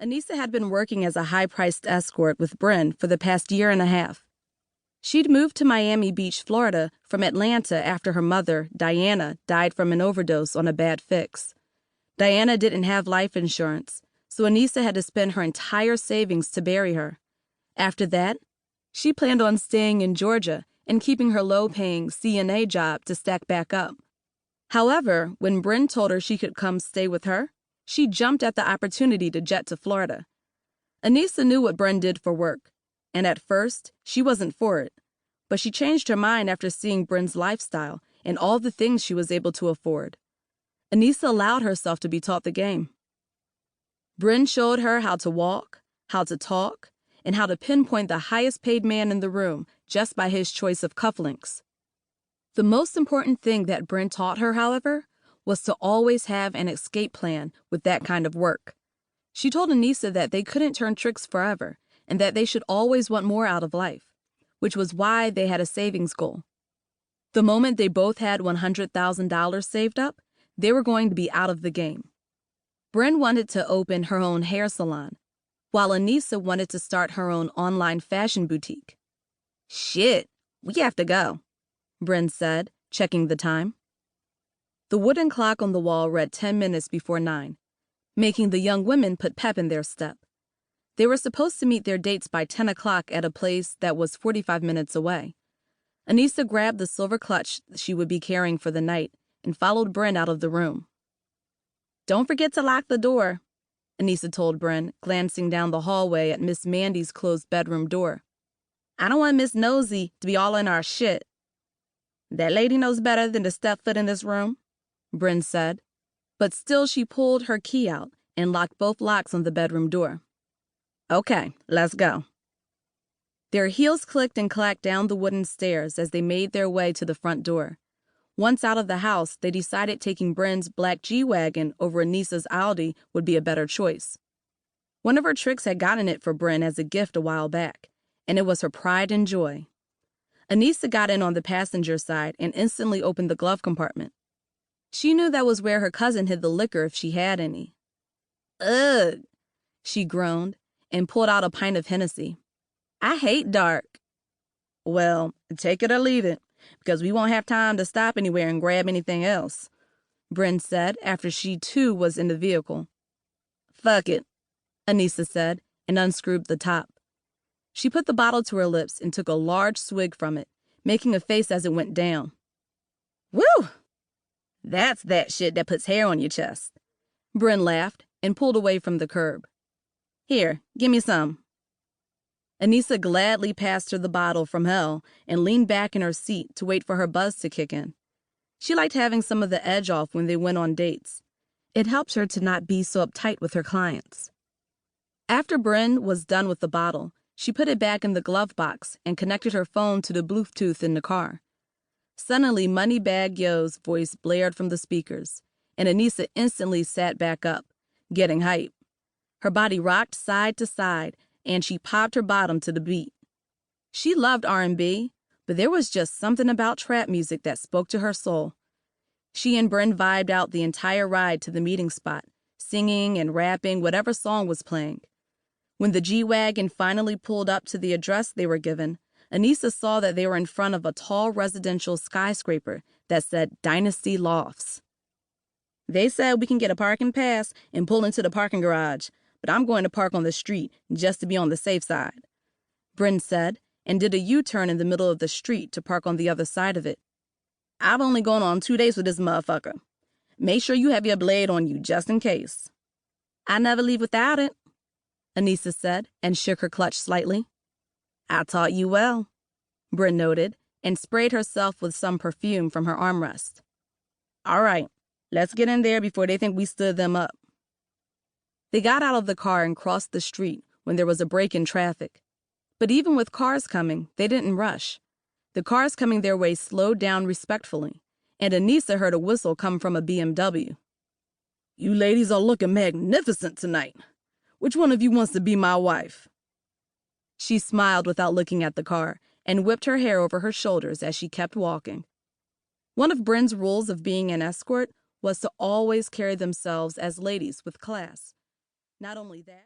Anissa had been working as a high-priced escort with Bryn for the past year and a half. She'd moved to Miami Beach, Florida, from Atlanta after her mother, Diana, died from an overdose on a bad fix. Diana didn't have life insurance, so Anissa had to spend her entire savings to bury her. After that, she planned on staying in Georgia and keeping her low-paying CNA job to stack back up. However, when Bryn told her she could come stay with her, she jumped at the opportunity to jet to Florida. Anissa knew what Bryn did for work, and at first, she wasn't for it. But she changed her mind after seeing Bryn's lifestyle and all the things she was able to afford. Anissa allowed herself to be taught the game. Bryn showed her how to walk, how to talk, and how to pinpoint the highest paid man in the room just by his choice of cufflinks. The most important thing that Bryn taught her, however, was to always have an escape plan with that kind of work. She told Anissa that they couldn't turn tricks forever and that they should always want more out of life, which was why they had a savings goal. The moment they both had $100,000 saved up, they were going to be out of the game. Bryn wanted to open her own hair salon, while Anissa wanted to start her own online fashion boutique. "Shit, we have to go," Bryn said, checking the time. The wooden clock on the wall read 10 minutes before 9, making the young women put pep in their step. They were supposed to meet their dates by 10 o'clock at a place that was 45 minutes away. Anissa grabbed the silver clutch she would be carrying for the night and followed Bryn out of the room. "Don't forget to lock the door," Anissa told Bryn, glancing down the hallway at Miss Mandy's closed bedroom door. "I don't want Miss Nosy to be all in our shit." "That lady knows better than to step foot in this room," Bryn said, but still she pulled her key out and locked both locks on the bedroom door. "Okay, let's go." Their heels clicked and clacked down the wooden stairs as they made their way to the front door. Once out of the house, they decided taking Bryn's black G-Wagon over Anissa's Audi would be a better choice. One of her tricks had gotten it for Bryn as a gift a while back, and it was her pride and joy. Anissa got in on the passenger side and instantly opened the glove compartment. She knew that was where her cousin hid the liquor if she had any. "Ugh," she groaned and pulled out a pint of Hennessy. "I hate dark." "Well, take it or leave it, because we won't have time to stop anywhere and grab anything else," Bryn said after she too was in the vehicle. "Fuck it," Anissa said and unscrewed the top. She put the bottle to her lips and took a large swig from it, making a face as it went down. "Woo! That's that shit that puts hair on your chest." Bryn laughed and pulled away from the curb. "Here, give me some." Anissa gladly passed her the bottle from hell and leaned back in her seat to wait for her buzz to kick in. She liked having some of the edge off when they went on dates. It helped her to not be so uptight with her clients. After Bryn was done with the bottle, she put it back in the glove box and connected her phone to the Bluetooth in the car. Suddenly, Moneybag Yo's voice blared from the speakers, and Anissa instantly sat back up, getting hype. Her body rocked side to side, and she popped her bottom to the beat. She loved R&B, but there was just something about trap music that spoke to her soul. She and Bryn vibed out the entire ride to the meeting spot, singing and rapping whatever song was playing. When the G-Wagon finally pulled up to the address they were given, Anissa saw that they were in front of a tall residential skyscraper that said Dynasty Lofts. "They said we can get a parking pass and pull into the parking garage, but I'm going to park on the street just to be on the safe side," Bryn said, and did a U-turn in the middle of the street to park on the other side of it. "I've only gone on 2 dates with this motherfucker. Make sure you have your blade on you just in case." "I never leave without it," Anissa said, and shook her clutch slightly. "I taught you well," Bryn noted, and sprayed herself with some perfume from her armrest. "All right, let's get in there before they think we stood them up." They got out of the car and crossed the street when there was a break in traffic. But even with cars coming, they didn't rush. The cars coming their way slowed down respectfully, and Anissa heard a whistle come from a BMW. "You ladies are looking magnificent tonight. Which one of you wants to be my wife?" She smiled without looking at the car and whipped her hair over her shoulders as she kept walking. One of Bryn's rules of being an escort was to always carry themselves as ladies with class. Not only that,